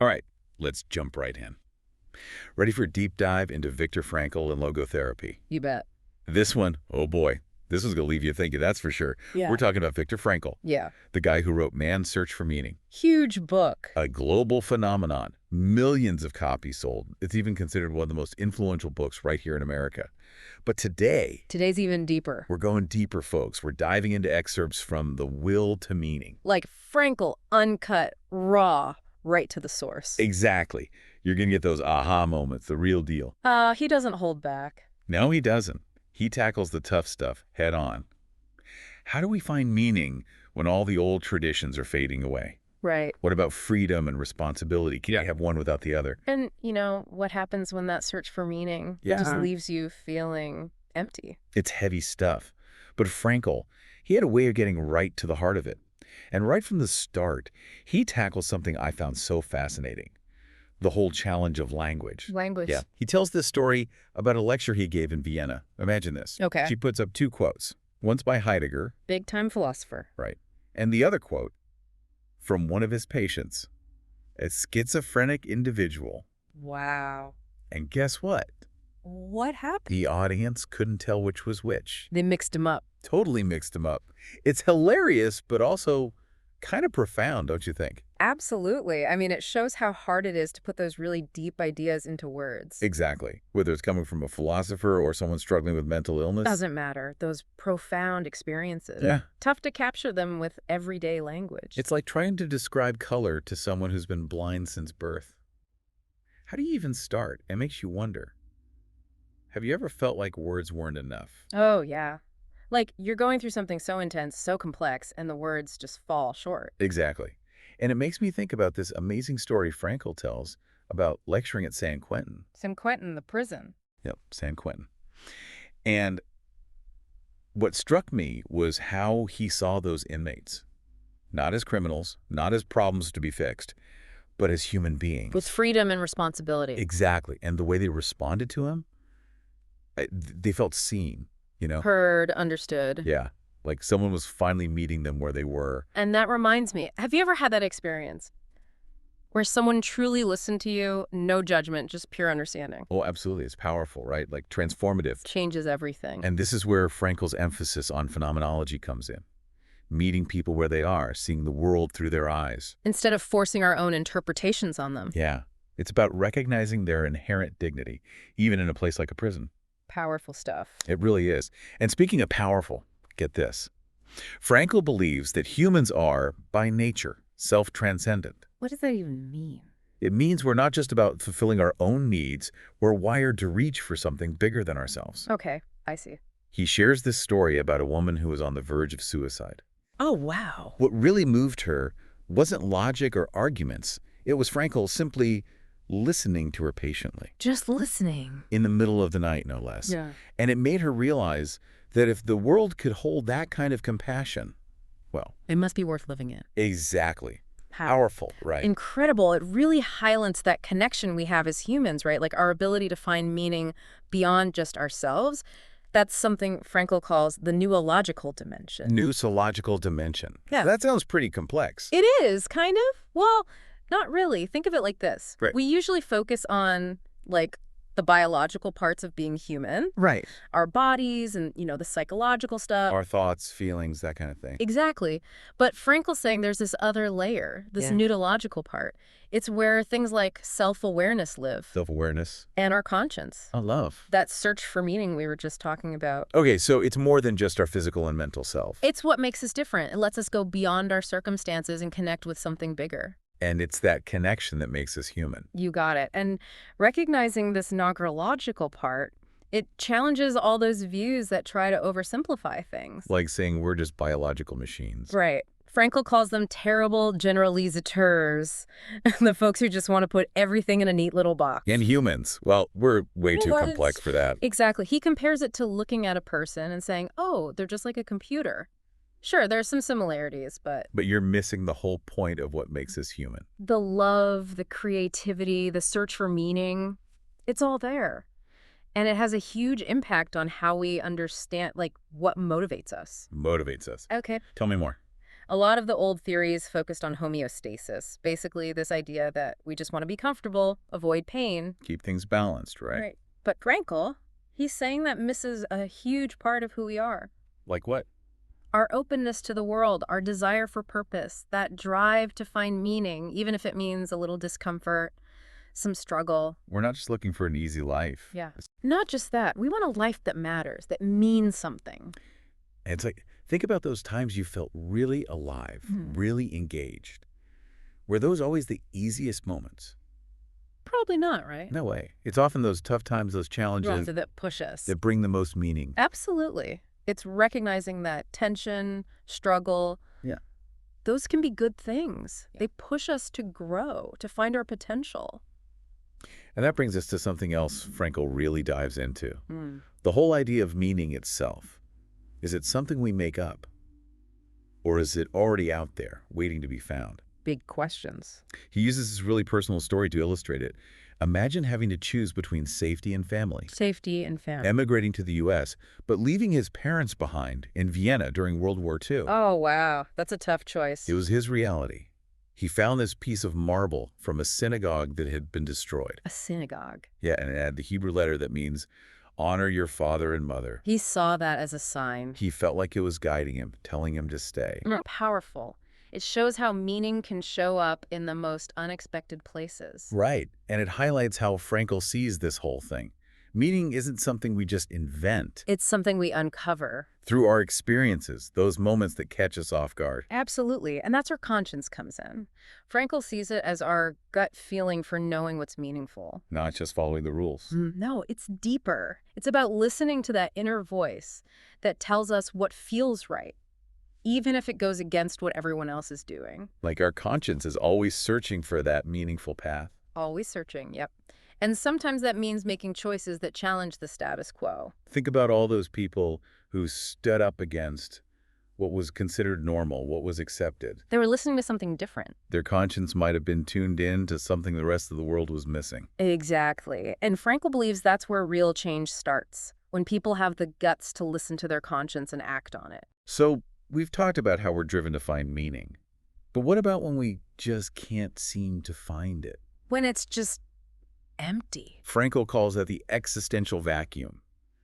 All right, let's jump right in. Ready for a deep dive into Viktor Frankl and logotherapy? You bet. This one, oh boy, this one's going to leave you thinking, that's for sure. We're Yeah. talking about Viktor Frankl, Yeah. the guy who wrote Man's Search for Meaning, Huge book. a global phenomenon, millions of copies sold. It's even considered one of the most influential books right here in America. But today, Today's even deeper. we're going deeper, folks. We're diving into excerpts from The Will to Meaning. Like Frankl, uncut, raw, right to the source. Exactly. You're going to get those aha moments, the real deal. He doesn't hold back. No, he doesn't. He tackles the tough stuff head on. How do we find meaning when all the old traditions are fading away? Right. What about freedom and responsibility? Can you have one without the other? And, what happens when that search for meaning just leaves you feeling empty? It's heavy stuff. But Frankl, he had a way of getting right to the heart of it. And right from the start, he tackles something I found so fascinating. The whole challenge of language. Language. Yeah. He tells this story about a lecture he gave in Vienna. Imagine this. Okay. She puts up two quotes. One's by Heidegger. Big-time philosopher. Right. And the other quote from one of his patients, a schizophrenic individual. Wow. And guess what? What happened? The audience couldn't tell which was which. They mixed him up. Totally mixed them up. It's hilarious, but also kind of profound, don't you think? Absolutely. I mean, it shows how hard it is to put those really deep ideas into words. Exactly. Whether it's coming from a philosopher or someone struggling with mental illness. Doesn't matter. Those profound experiences. Yeah. Tough to capture them with everyday language. It's like trying to describe color to someone who's been blind since birth. How do you even start? It makes you wonder. Have you ever felt like words weren't enough? Oh, yeah. Like you're going through something so intense, so complex, and the words just fall short. Exactly. And it makes me think about this amazing story Frankl tells about lecturing at San Quentin. San Quentin, the prison. Yep, San Quentin. And what struck me was how he saw those inmates. Not as criminals, not as problems to be fixed, but as human beings. With freedom and responsibility. Exactly. And the way they responded to him, they felt seen, Heard, understood. Yeah. Like someone was finally meeting them where they were. And that reminds me, have you ever had that experience where someone truly listened to you, no judgment, just pure understanding? Oh, absolutely. It's powerful, right? Like transformative. Changes everything. And this is where Frankl's emphasis on phenomenology comes in. Meeting people where they are, seeing the world through their eyes. Instead of forcing our own interpretations on them. Yeah. It's about recognizing their inherent dignity, even in a place like a prison. Powerful stuff. It really is. And speaking of powerful, get this. Frankl believes that humans are, by nature, self-transcendent. What does that even mean? It means we're not just about fulfilling our own needs, we're wired to reach for something bigger than ourselves. Okay, I see. He shares this story about a woman who was on the verge of suicide. Oh, wow. What really moved her wasn't logic or arguments. It was Frankl simply listening to her patiently. Just listening. In the middle of the night, no less. Yeah. And it made her realize that if the world could hold that kind of compassion, well... It must be worth living in. Exactly. How? Powerful, right? Incredible. It really highlights that connection we have as humans, right? Like our ability to find meaning beyond just ourselves. That's something Frankl calls the noological dimension. Noosological dimension. Yeah. That sounds pretty complex. It is, kind of. Well, not really. Think of it like this. Right. We usually focus on, like, the biological parts of being human. Right. Our bodies and, the psychological stuff. Our thoughts, feelings, that kind of thing. Exactly. But Frankl's saying there's this other layer, this noodological part. It's where things like self-awareness live. Self-awareness. And our conscience. Oh, love. That search for meaning we were just talking about. Okay, so it's more than just our physical and mental self. It's what makes us different. It lets us go beyond our circumstances and connect with something bigger. And it's that connection that makes us human. You got it. And recognizing this neurological part, it challenges all those views that try to oversimplify things. Like saying we're just biological machines. Right. Frankl calls them terrible generalisateurs, the folks who just want to put everything in a neat little box. And humans. Well, we're way too complex for that. Exactly. He compares it to looking at a person and saying, oh, they're just like a computer. Sure, there's some similarities, but... But you're missing the whole point of what makes us human. The love, the creativity, the search for meaning, it's all there. And it has a huge impact on how we understand, like, what motivates us. Motivates us. Okay. Tell me more. A lot of the old theories focused on homeostasis, basically this idea that we just want to be comfortable, avoid pain. Keep things balanced, right? Right. But Frankel, he's saying that misses a huge part of who we are. Like what? Our openness to the world, our desire for purpose, that drive to find meaning, even if it means a little discomfort, some struggle. We're not just looking for an easy life. Yeah. Not just that. We want a life that matters, that means something. And it's like, think about those times you felt really alive, Hmm. really engaged. Were those always the easiest moments? Probably not, right? No way. It's often those tough times, those challenges That push us. that bring the most meaning. Absolutely. It's recognizing that tension, struggle, Yeah. those can be good things. Yeah. They push us to grow, to find our potential. And that brings us to something else Frankel really dives into. Hmm. The whole idea of meaning itself. Is it something we make up? Or is it already out there, waiting to be found? Big questions. He uses this really personal story to illustrate it. Imagine having to choose between safety and family. Safety and family. Emigrating to the U.S., but leaving his parents behind in Vienna during World War II. Oh, wow. That's a tough choice. It was his reality. He found this piece of marble from a synagogue that had been destroyed. A synagogue. Yeah, and it had the Hebrew letter that means, honor your father and mother. He saw that as a sign. He felt like it was guiding him, telling him to stay. Powerful. It shows how meaning can show up in the most unexpected places. Right, and it highlights how Frankel sees this whole thing. Meaning isn't something we just invent. It's something we uncover. Through our experiences, those moments that catch us off guard. Absolutely. And that's where conscience comes in. Frankel sees it as our gut feeling for knowing what's meaningful. Not just following the rules. No, it's deeper. It's about listening to that inner voice that tells us what feels right, even if it goes against what everyone else is doing. Like our conscience is always searching for that meaningful path. Always searching, yep. And sometimes that means making choices that challenge the status quo. Think about all those people who stood up against what was considered normal, what was accepted. They were listening to something different. Their conscience might have been tuned in to something the rest of the world was missing. Exactly. And Frankel believes that's where real change starts, when people have the guts to listen to their conscience and act on it. So we've talked about how we're driven to find meaning. But what about when we just can't seem to find it? When it's just empty. Frankel calls that the existential vacuum,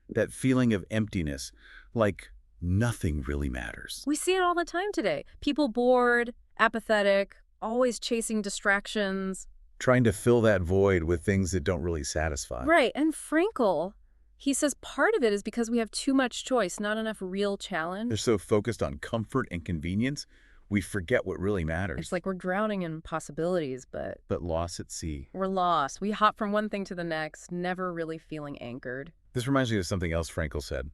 that feeling of emptiness, like nothing really matters. We see it all the time today. People bored, apathetic, always chasing distractions. Trying to fill that void with things that don't really satisfy. Right. And Frankel, he says part of it is because we have too much choice, not enough real challenge. They're so focused on comfort and convenience, we forget what really matters. It's like we're drowning in possibilities, but lost at sea. we're lost. We hop from one thing to the next, never really feeling anchored. This reminds me of something else Frankel said,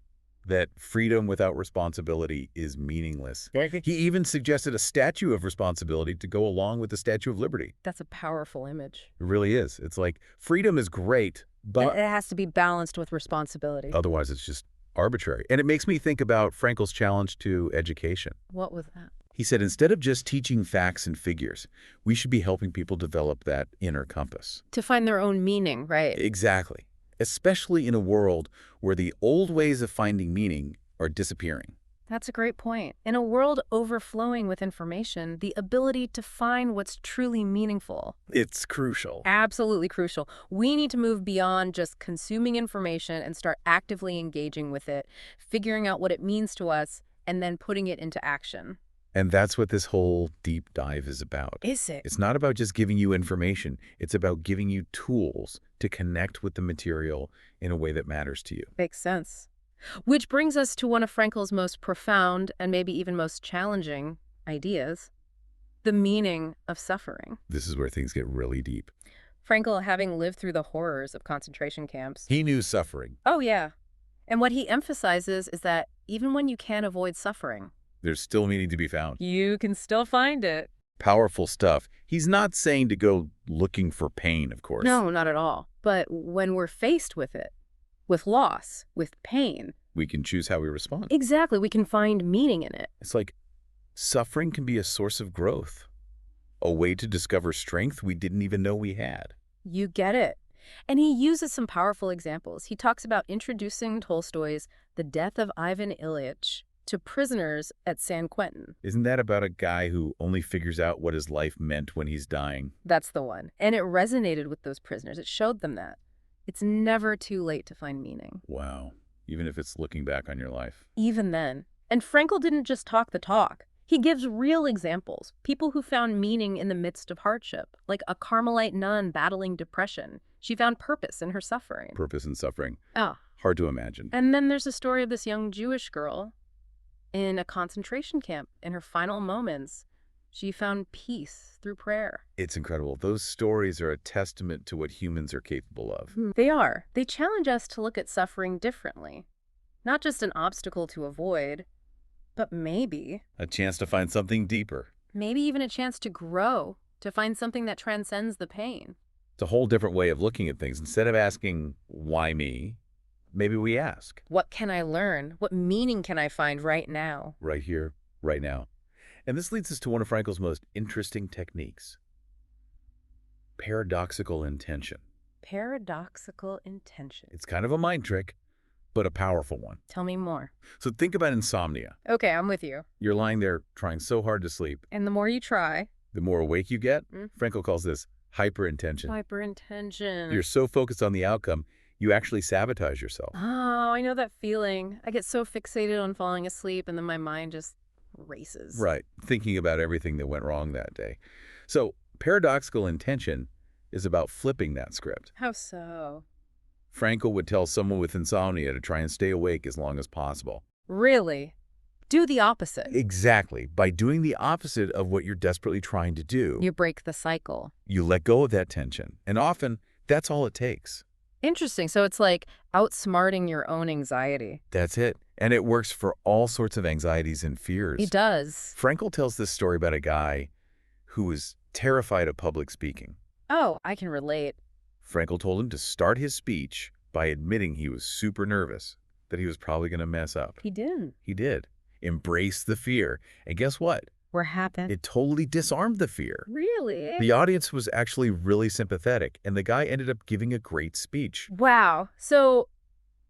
that freedom without responsibility is meaningless. He even suggested a statue of responsibility to go along with the Statue of Liberty. That's a powerful image. It really is. It's like freedom is great, but It has to be balanced with responsibility. otherwise it's just arbitrary. And it makes me think about Frankel's challenge to education. What was that? He said, instead of just teaching facts and figures, we should be helping people develop that inner compass. To find their own meaning, right? Exactly. Especially in a world where the old ways of finding meaning are disappearing. That's a great point. In a world overflowing with information, the ability to find what's truly meaningful. It's crucial. Absolutely crucial. We need to move beyond just consuming information and start actively engaging with it, figuring out what it means to us, and then putting it into action. And that's what this whole deep dive is about. Is it? It's not about just giving you information. It's about giving you tools to connect with the material in a way that matters to you. Makes sense. Which brings us to one of Frankel's most profound and maybe even most challenging ideas, the meaning of suffering. This is where things get really deep. Frankel, having lived through the horrors of concentration camps. He knew suffering. Oh, yeah. And what he emphasizes is that even when you can't avoid suffering, There's still meaning to be found. you can still find it. Powerful stuff. He's not saying to go looking for pain, of course. No, not at all. But when we're faced with it, with loss, with pain, We can choose how we respond. exactly, we can find meaning in it. It's like suffering can be a source of growth, a way to discover strength we didn't even know we had. You get it. And he uses some powerful examples. He talks about introducing Tolstoy's The Death of Ivan Ilyich to prisoners at San Quentin. Isn't that about a guy who only figures out what his life meant when he's dying? That's the one. And it resonated with those prisoners. It showed them that. It's never too late to find meaning. Wow. Even if it's looking back on your life. Even then. And Frankl didn't just talk the talk. He gives real examples. People who found meaning in the midst of hardship, like a Carmelite nun battling depression. She found purpose in her suffering. Purpose and suffering. Ah. Hard to imagine. And then there's a story of this young Jewish girl in a concentration camp. In her final moments, she found peace through prayer. It's incredible. Those stories are a testament to what humans are capable of. They are. They challenge us to look at suffering differently. Not just an obstacle to avoid, but maybe A chance to find something deeper. maybe even a chance to grow, to find something that transcends the pain. It's a whole different way of looking at things. Instead of asking, why me? Maybe we ask, What can I learn? What meaning can I find right now? right here, right now. And this leads us to one of Frankl's most interesting techniques. Paradoxical intention. Paradoxical intention. It's kind of a mind trick, but a powerful one. Tell me more. So think about insomnia. Okay, I'm with you. You're lying there trying so hard to sleep. And the more you try, The more awake you get, Mm. Frankl calls this hyperintention. hyperintention. You're so focused on the outcome, you actually sabotage yourself. Oh, I know that feeling. I get so fixated on falling asleep and then my mind just races. Right, thinking about everything that went wrong that day. So paradoxical intention is about flipping that script. How so? Frankl would tell someone with insomnia to try and stay awake as long as possible. Really? Do the opposite. Exactly. By doing the opposite of what you're desperately trying to do, You break the cycle. you let go of that tension. And often, that's all it takes. Interesting. So it's like outsmarting your own anxiety. That's it. And it works for all sorts of anxieties and fears. It does. Frankl tells this story about a guy who was terrified of public speaking. Oh, I can relate. Frankl told him to start his speech by admitting he was super nervous, that he was probably going to mess up. He didn't. He did. Embrace the fear. And guess what? What happened? It totally disarmed the fear. Really? The audience was actually really sympathetic, and the guy ended up giving a great speech. Wow. So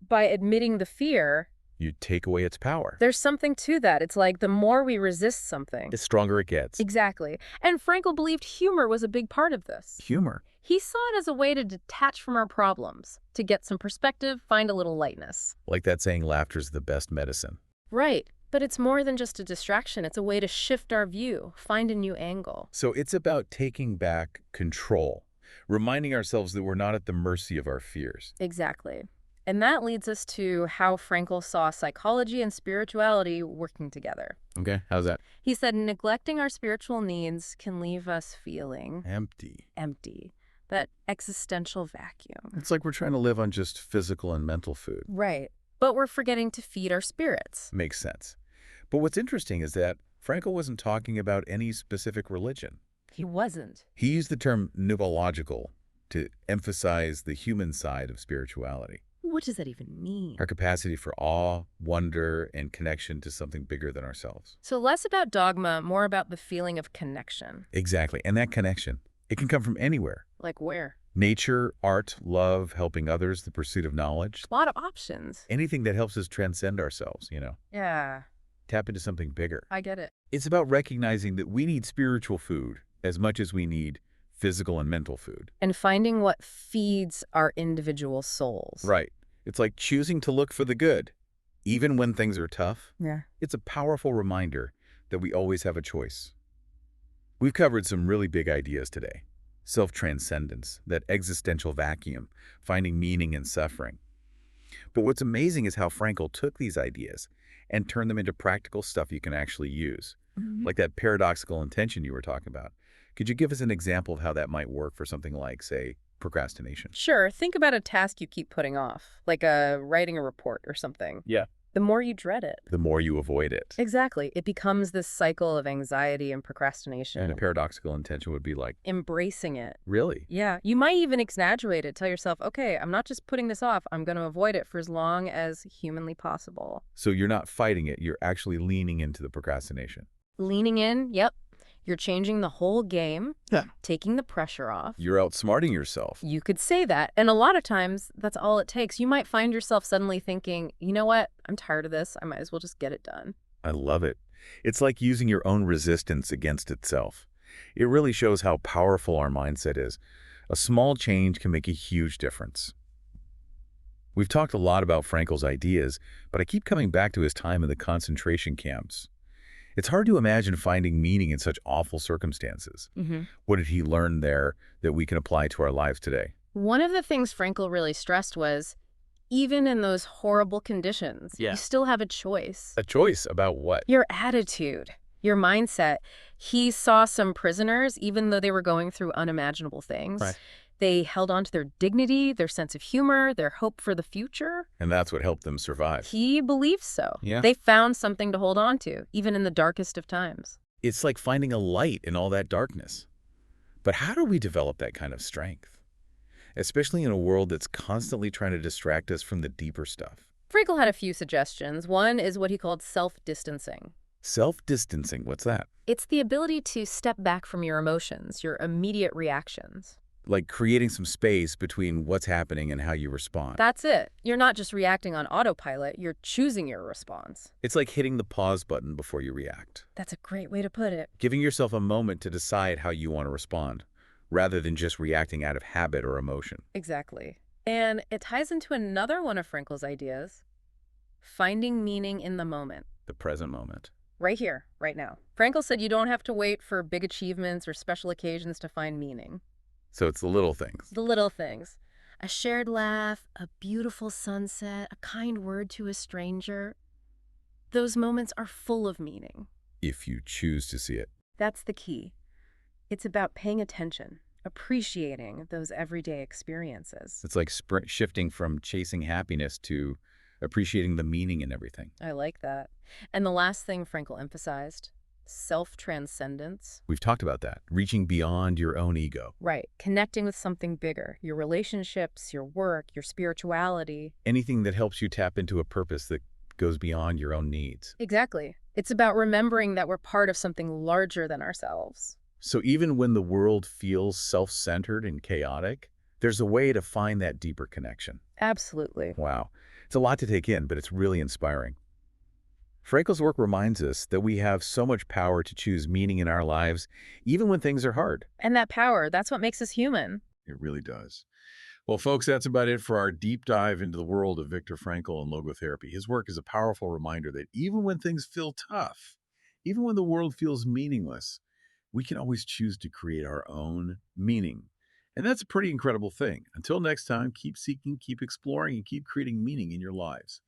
by admitting the fear, You take away its power. there's something to that. It's like the more we resist something. The stronger it gets. Exactly. And Frankl believed humor was a big part of this. Humor. He saw it as a way to detach from our problems, to get some perspective, find a little lightness. Like that saying, laughter's the best medicine. Right. But it's more than just a distraction. It's a way to shift our view, find a new angle. So it's about taking back control, reminding ourselves that we're not at the mercy of our fears. Exactly. And that leads us to how Frankl saw psychology and spirituality working together. Okay, how's that? He said neglecting our spiritual needs can leave us feeling Empty. empty, that existential vacuum. It's like we're trying to live on just physical and mental food. Right. But we're forgetting to feed our spirits. Makes sense. But what's interesting is that Frankl wasn't talking about any specific religion. He wasn't. He used the term pneumological to emphasize the human side of spirituality. What does that even mean? Our capacity for awe, wonder, and connection to something bigger than ourselves. So less about dogma, more about the feeling of connection. Exactly. And that connection, it can come from anywhere. Like where? Nature, art, love, helping others, the pursuit of knowledge. A lot of options. Anything that helps us transcend ourselves, Yeah, Tap into something bigger. I get it. It's about recognizing that we need spiritual food as much as we need physical and mental food. And finding what feeds our individual souls. Right. It's like choosing to look for the good, even when things are tough. Yeah. It's a powerful reminder that we always have a choice. We've covered some really big ideas today. Self-transcendence, that existential vacuum, finding meaning in suffering. But what's amazing is how Frankl took these ideas and turned them into practical stuff you can actually use, like that paradoxical intention you were talking about. Could you give us an example of how that might work for something like, say, procrastination? Sure, think about a task you keep putting off, like writing a report or something. Yeah. The more you dread it. The more you avoid it. Exactly. It becomes this cycle of anxiety and procrastination. And a paradoxical intention would be like, Embracing it. really? Yeah. You might even exaggerate it. Tell yourself, okay, I'm not just putting this off. I'm going to avoid it for as long as humanly possible. So you're not fighting it, you're actually leaning into the procrastination. Leaning in, yep. You're changing the whole game, Yeah. taking the pressure off. You're outsmarting yourself. You could say that. And a lot of times, that's all it takes. You might find yourself suddenly thinking, you know what? I'm tired of this. I might as well just get it done. I love it. It's like using your own resistance against itself. It really shows how powerful our mindset is. A small change can make a huge difference. We've talked a lot about Frankel's ideas, but I keep coming back to his time in the concentration camps. It's hard to imagine finding meaning in such awful circumstances. Hmm. What did he learn there that we can apply to our lives today? One of the things Frankel really stressed was, even in those horrible conditions, you Yeah. still have a choice. A choice about what? Your attitude, your mindset. He saw some prisoners, even though they were going through unimaginable things. Right. They held on to their dignity, their sense of humor, their hope for the future. And that's what helped them survive. He believes so. Yeah. They found something to hold on to, even in the darkest of times. It's like finding a light in all that darkness. But how do we develop that kind of strength? Especially in a world that's constantly trying to distract us from the deeper stuff. Frankel had a few suggestions. One is what he called self-distancing. Self-distancing, what's that? It's the ability to step back from your emotions, your immediate reactions. Like creating some space between what's happening and how you respond. That's it. You're not just reacting on autopilot, you're choosing your response. It's like hitting the pause button before you react. That's a great way to put it. Giving yourself a moment to decide how you want to respond, rather than just reacting out of habit or emotion. Exactly. And it ties into another one of Frankel's ideas, finding meaning in the moment. The present moment. Right here, right now. Frankel said you don't have to wait for big achievements or special occasions to find meaning. So it's the little things. The little things. A shared laugh, a beautiful sunset, a kind word to a stranger. Those moments are full of meaning. If you choose to see it. That's the key. It's about paying attention, appreciating those everyday experiences. It's like shifting from chasing happiness to appreciating the meaning in everything. I like that. And the last thing Frankel emphasized, self-transcendence. We've talked about that. Reaching beyond your own ego. Right. Connecting with something bigger. Your relationships, your work, your spirituality. Anything that helps you tap into a purpose that goes beyond your own needs. Exactly. It's about remembering that we're part of something larger than ourselves. So even when the world feels self-centered and chaotic, there's a way to find that deeper connection. Absolutely. Wow. It's a lot to take in, but it's really inspiring. Frankel's work reminds us that we have so much power to choose meaning in our lives, even when things are hard. And that power, that's what makes us human. It really does. Well, folks, that's about it for our deep dive into the world of Viktor Frankl and logotherapy. His work is a powerful reminder that even when things feel tough, even when the world feels meaningless, we can always choose to create our own meaning. And that's a pretty incredible thing. Until next time, keep seeking, keep exploring, and keep creating meaning in your lives.